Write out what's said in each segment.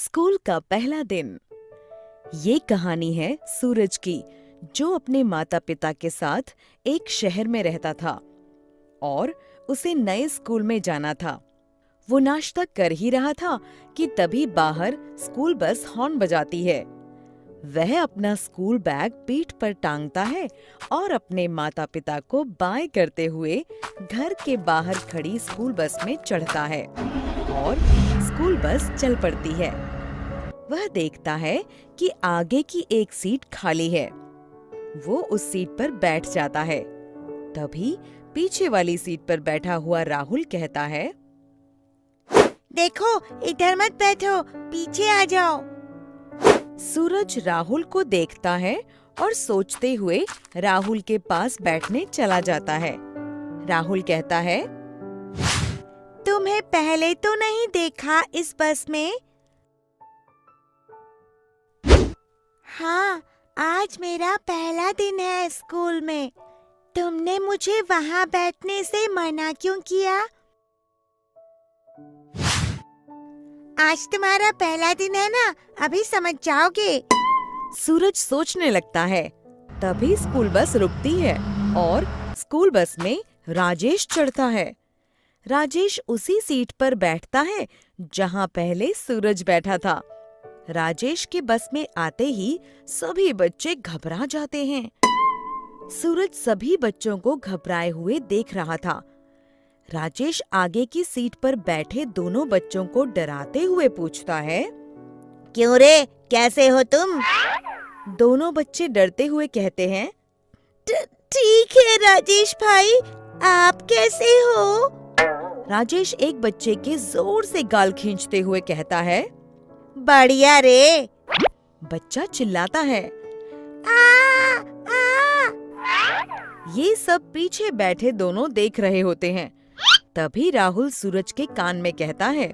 School का पहला दिन। ये कहानी है सूरज की, जो अपने माता पिता के साथ एक शहर में रहता था और उसे नए स्कूल में जाना था। वो नाश्ता कर ही रहा था कि तभी बाहर स्कूल बस हॉर्न बजाती है। वह अपना स्कूल बैग पीठ पर टांगता है और अपने माता पिता को बाय करते हुए घर के बाहर खड़ी स्कूल बस में चढ़ता है और स्कूल बस चल पड़ती है। वह देखता है कि आगे की एक सीट खाली है। वो उस सीट पर बैठ जाता है। तभी पीछे वाली सीट पर बैठा हुआ राहुल कहता है, देखो, इधर मत बैठो, पीछे आ जाओ। सूरज राहुल को देखता है और सोचते हुए राहुल के पास बैठने चला जाता है। राहुल कहता है, तुम्हें पहले तो नहीं देखा इस बस में? हाँ, आज मेरा पहला दिन है स्कूल में। तुमने मुझे वहाँ बैठने से मना क्यों किया? आज तुम्हारा पहला दिन है ना, अभी समझ जाओगे। सूरज सोचने लगता है। तभी स्कूल बस रुकती है और स्कूल बस में राजेश चढ़ता है। राजेश उसी सीट पर बैठता है जहाँ पहले सूरज बैठा था। राजेश के बस में आते ही सभी बच्चे घबरा जाते हैं। सूरज सभी बच्चों को घबराए हुए देख रहा था। राजेश आगे की सीट पर बैठे दोनों बच्चों को डराते हुए पूछता है, क्यों रे, कैसे हो तुम? दोनों बच्चे डरते हुए कहते हैं, ठीक है राजेश भाई, आप कैसे हो? राजेश एक बच्चे के जोर से गाल खींचते हुए कहता है, बढ़िया रे। बच्चा चिल्लाता है। आ, आ। ये सब पीछे बैठे दोनों देख रहे होते हैं। तभी राहुल सूरज के कान में कहता है,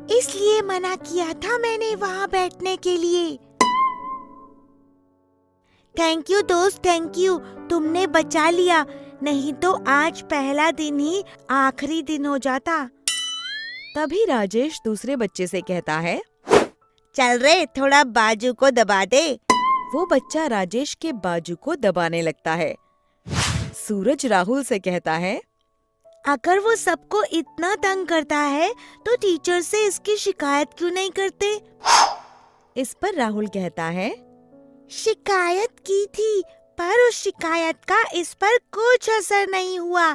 इसलिए मना किया था मैंने वहाँ बैठने के लिए। थैंक यू दोस्त, थैंक यू, तुमने बचा लिया, नहीं तो आज पहला दिन ही आखिरी दिन हो जाता। तभी राजेश दूसरे बच्चे से कहता है, चल रे, थोड़ा बाजू को दबा दे। वो बच्चा राजेश के बाजू को दबाने लगता है। सूरज राहुल से कहता है, अगर वो सबको इतना तंग करता है तो टीचर से इसकी शिकायत क्यों नहीं करते? इस पर राहुल कहता है, शिकायत की थी, पर उस शिकायत का इस पर कुछ असर नहीं हुआ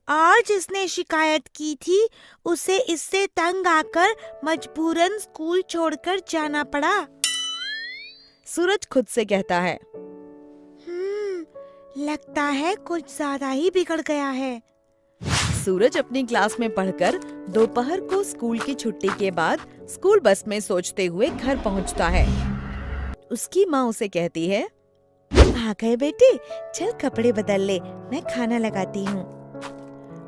और जिसने शिकायत की थी उसे इससे तंग आकर मजबूरन स्कूल छोड़कर जाना पड़ा। सूरज खुद से कहता है, लगता है कुछ ज्यादा ही बिगड़ गया है। सूरज अपनी क्लास में पढ़कर दोपहर को स्कूल की छुट्टी के बाद स्कूल बस में सोचते हुए घर पहुंचता है। उसकी माँ उसे कहती है, आ गए बेटे, चल कपड़े बदल ले, मैं खाना लगाती हूँ।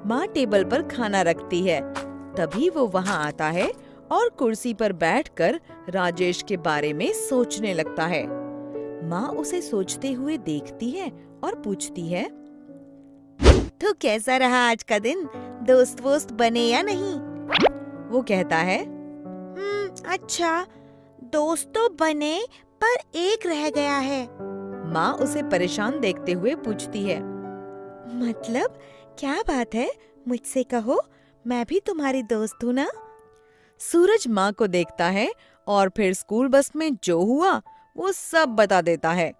माँ टेबल पर खाना रखती है। तभी वो वहाँ आता है और कुर्सी पर बैठकर राजेश के बारे में सोचने लगता है। माँ उसे सोचते हुए देखती है और पूछती है, तो कैसा रहा आज का दिन? दोस्त वोस्त बने या नहीं? वो कहता है, अच्छा, दोस्त तो बने पर एक रह गया है। माँ उसे परेशान देखते हुए पूछती है, मतलब क्या बात है? मुझसे कहो, मैं भी तुम्हारी दोस्त हूँ ना। सूरज माँ को देखता है और फिर स्कूल बस में जो हुआ वो सब बता देता है।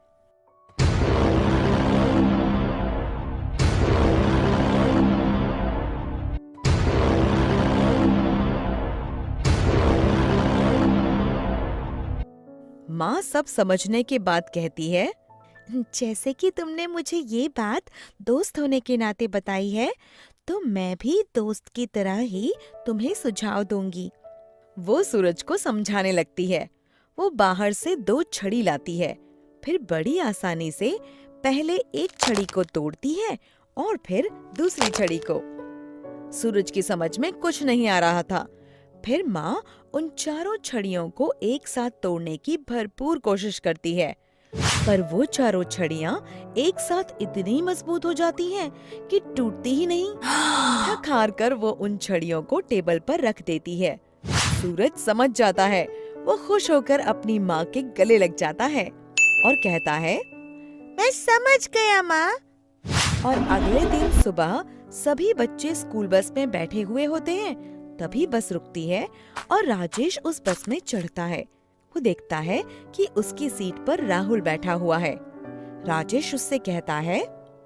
माँ सब समझने के बाद कहती है, जैसे कि तुमने मुझे ये बात दोस्त होने के नाते बताई है, तो मैं भी दोस्त की तरह ही तुम्हें सुझाव दूंगी। वो सूरज को समझाने लगती है। वो बाहर से 2 छड़ी लाती है, फिर बड़ी आसानी से पहले एक छड़ी को तोड़ती है और फिर दूसरी छड़ी को। सूरज की समझ में कुछ नहीं आ रहा था। फिर माँ उन चारों छड़ियों को एक साथ तोड़ने की भरपूर कोशिश करती है, पर वो चारों छड़ियाँ एक साथ इतनी मजबूत हो जाती हैं कि टूटती ही नहीं। थक हार कर वो उन छड़ियों को टेबल पर रख देती है। सूरज समझ जाता है वो खुश होकर अपनी माँ के गले लग जाता है और कहता है, मैं समझ गया माँ। और अगले दिन सुबह सभी बच्चे स्कूल बस में बैठे हुए होते हैं। तभी बस रुकती है और राजेश उस बस में चढ़ता है। वो देखता है कि उसकी सीट पर राहुल बैठा हुआ है। राजेश उससे कहता है,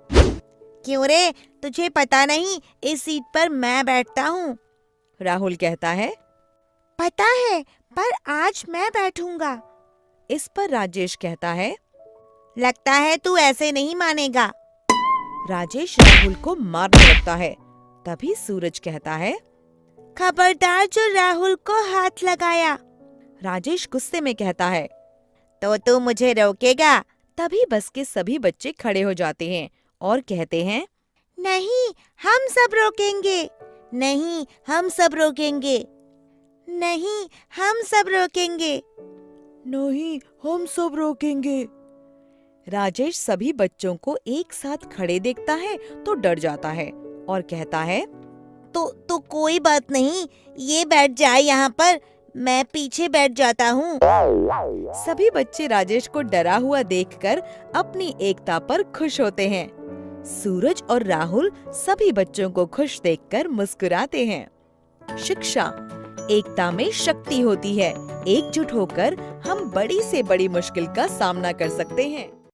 क्यों रे, तुझे पता नहीं इस सीट पर मैं बैठता हूँ? राहुल कहता है, पता है, पर आज मैं बैठूंगा। इस पर राजेश कहता है, लगता है तू ऐसे नहीं मानेगा। राजेश राहुल को मारने लगता है। तभी सूरज कहता है, खबरदार जो राहुल को हाथ लगाया। राजेश गुस्से में कहता है, तो तू मुझे रोकेगा? तभी बस के सभी बच्चे खड़े हो जाते हैं और कहते हैं, नहीं, हम सब रोकेंगे। नहीं, हम सब रोकेंगे। नहीं, हम सब रोकेंगे। नहीं, हम सब रोकेंगे। राजेश सभी बच्चों को एक साथ खड़े देखता है तो डर जाता है और कहता है, तो कोई बात नहीं, ये बैठ जाए यहाँ पर, मैं पीछे बैठ जाता हूँ। सभी बच्चे राजेश को डरा हुआ देखकर अपनी एकता पर खुश होते हैं। सूरज और राहुल सभी बच्चों को खुश देखकर मुस्कुराते हैं। शिक्षा एकता में शक्ति होती है। एकजुट होकर हम बड़ी से बड़ी मुश्किल का सामना कर सकते हैं।